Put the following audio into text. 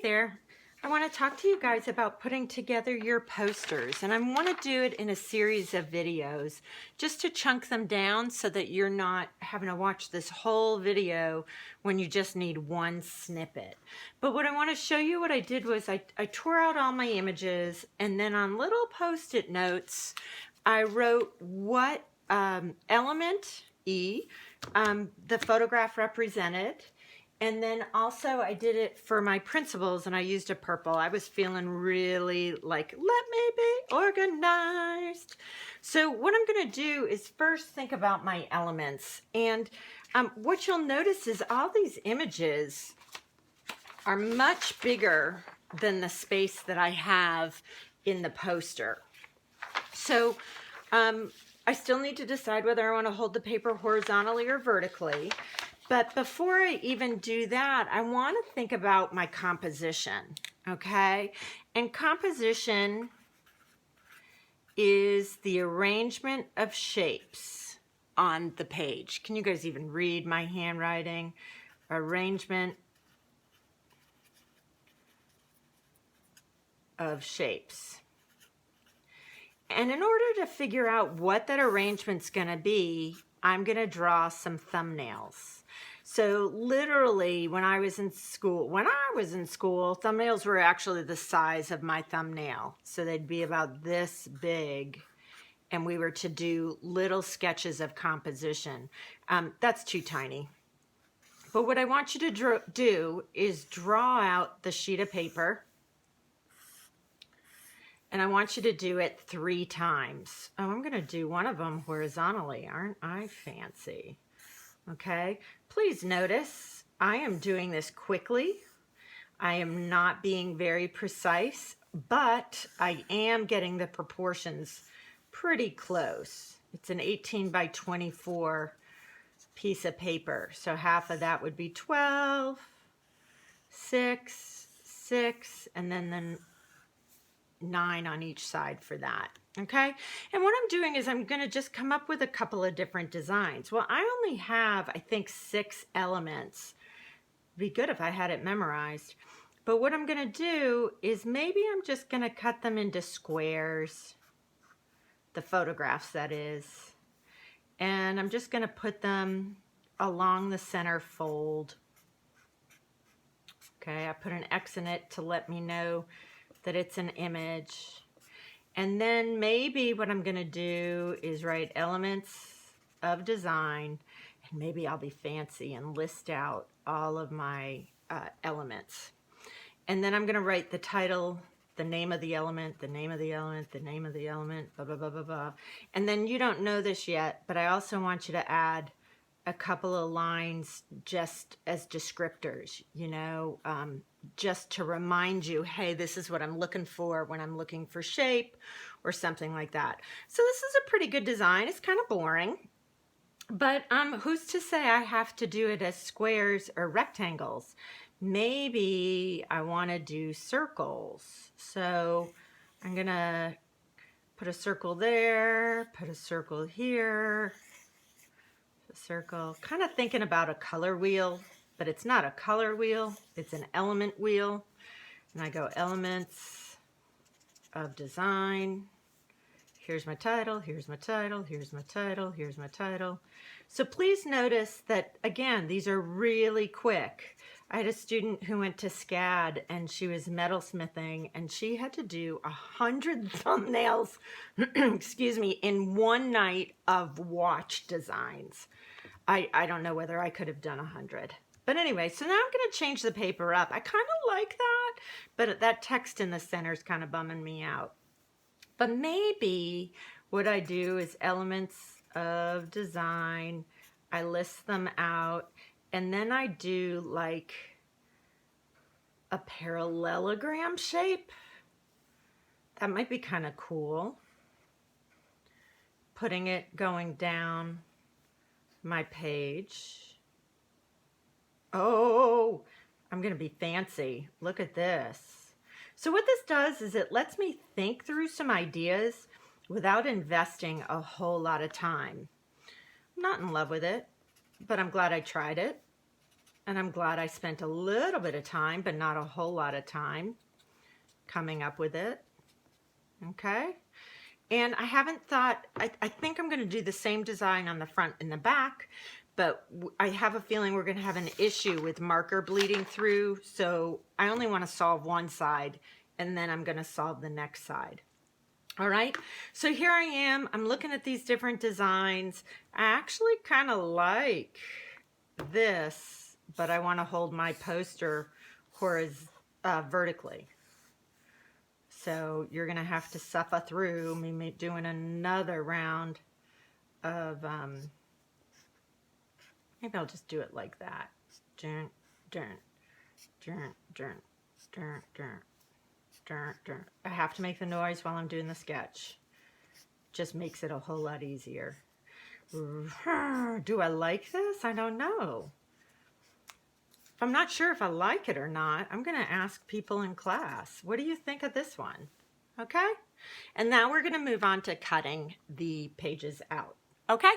there, I want to talk to you guys about putting together your posters, and I want to do it in a series of videos just to chunk them down so that you're not having to watch this whole video when you just need one snippet. But what I want to show you, what I did was I tore out all my images, and then on little post-it notes I wrote what element E the photograph represented. And then also I did it for my principles, and I used a purple. I was feeling really like, let me be organized. So what I'm gonna do is first think about my elements. And what you'll notice is all these images are much bigger than the space that I have in the poster. So I still need to decide whether I wanna hold the paper horizontally or vertically. But before I even do that, I want to think about my composition, okay? And composition is the arrangement of shapes on the page. Can you guys even read my handwriting? Arrangement of shapes. And in order to figure out what that arrangement's going to be, I'm going to draw some thumbnails. So literally when I was in school, thumbnails were actually the size of my thumbnail. So they'd be about this big, and we were to do little sketches of composition. That's too tiny. But what I want you to do is draw out the sheet of paper. And I want you to do it 3 times. Oh, I'm going to do one of them horizontally. Aren't I fancy? Okay. Please notice I am doing this quickly. I am not being very precise, but I am getting the proportions pretty close. It's an 18 by 24 piece of paper. So half of that would be 12, 6, 6, and then 9 on each side for that. Okay, and what I'm doing is I'm going to just come up with a couple of different designs. Well, I only have, I think, 6 elements. It'd be good if I had it memorized. But what I'm going to do is maybe I'm just going to cut them into squares, the photographs that is, and I'm just going to put them along the center fold. Okay, I put an X in it to let me know that it's an image. And then maybe what I'm going to do is write elements of design, and maybe I'll be fancy and list out all of my elements. And then I'm going to write the title, the name of the element, the name of the element, the name of the element, blah, blah, blah, blah, blah. And then you don't know this yet, but I also want you to add a couple of lines just as descriptors, you know, just to remind you, hey, this is what I'm looking for when I'm looking for shape or something like that. So this is a pretty good design. It's kind of boring, but who's to say I have to do it as squares or rectangles? Maybe I want to do circles. So I'm going to put a circle there, put a circle here, a circle, kind of thinking about a color wheel. But it's not a color wheel, it's an element wheel. And I go elements of design. Here's my title, here's my title, here's my title, here's my title. So please notice that, again, these are really quick. I had a student who went to SCAD, and she was metalsmithing, and she had to do 100 thumbnails, excuse me, in one night of watch designs. I don't know whether I could have done 100. But anyway, so now I'm going to change the paper up. I kind of like that, but that text in the center is kind of bumming me out. But maybe what I do is elements of design. I list them out, and then I do like a parallelogram shape. That might be kind of cool. Putting it going down my page. Oh, I'm going to be fancy. Look at this. So what this does is it lets me think through some ideas without investing a whole lot of time. I'm not in love with it, but I'm glad I tried it. And I'm glad I spent a little bit of time, but not a whole lot of time coming up with it. Okay. And I haven't thought, I think I'm going to do the same design on the front and the back, but I have a feeling we're going to have an issue with marker bleeding through. So I only want to solve one side, and then I'm going to solve the next side. All right, so here I am. I'm looking at these different designs. I actually kind of like this, but I want to hold my poster vertically. So you're going to have to suffer through me doing another round of, maybe I'll just do it like that. Dun, dun, dun, dun, dun, dun. I have to make the noise while I'm doing the sketch. Just makes it a whole lot easier. Do I like this? I don't know. I'm not sure if I like it or not. I'm going to ask people in class. What do you think of this one? Okay? And now we're going to move on to cutting the pages out. Okay?